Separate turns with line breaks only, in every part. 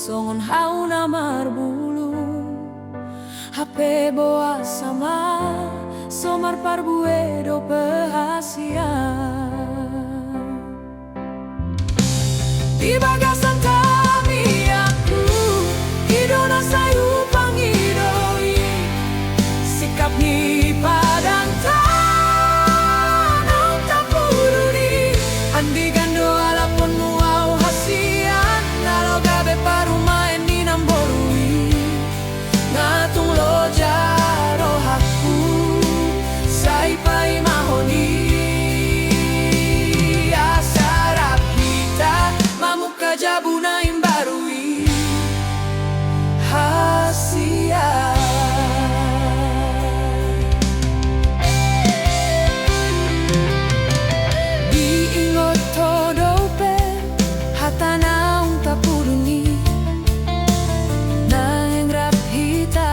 songon hauna marbulu hape boa sama somar parbuedo perhasia di bagasan kami aku idona sayu pangidoi sikap ni padang tanau tapuruni andi gando alapon muau hasian nalo gabe parumaen ni namborui ngatung loja rohaku sai pai mahoni asarap kita mamuka jabuna imbarui hasia diingot todope hatanaung tapuruni nang raphita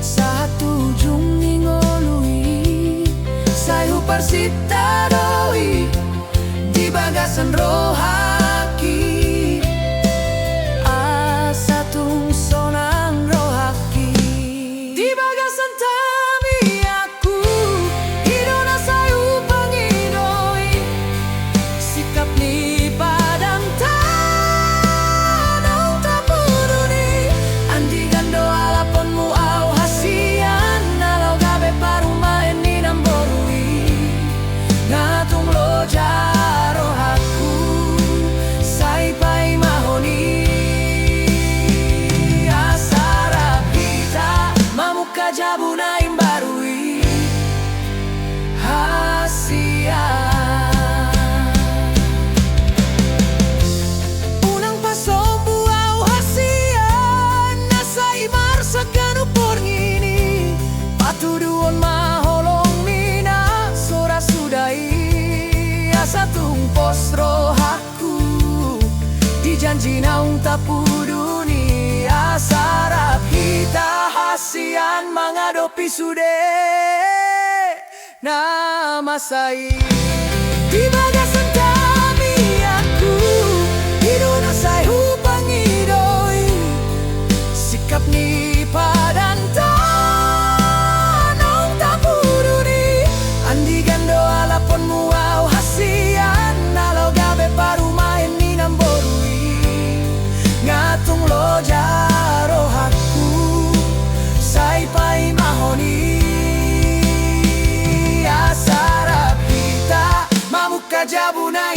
satu jung ningolui sayu persita doi di bagasan rohaki asatung sonang rohaki di bagasan tami aku idona sayu pangidoi sikap ni padang tanau tapuruni andi gando alapon muau hasian nalau gabe parumaen ni namborui ngatung loja rohaku sai pai mahoni asara kita mamuka jabuna imbarui hasia unang pasombu au hasia nasai marsaganu porngini patuduon maholong mina sora sudai asatung posro haku dijanji naung tapuduni asarap kita hasian mengadopi sude nama sai di bagasan kami aku idona sayu pangidoi sikap ni padan tanau tapuruni andi gando alapon muau hasian nalau gabe parumaen ni namborui ngatung loja rohaku sai pai mahoni asarap kita mamuka jabuna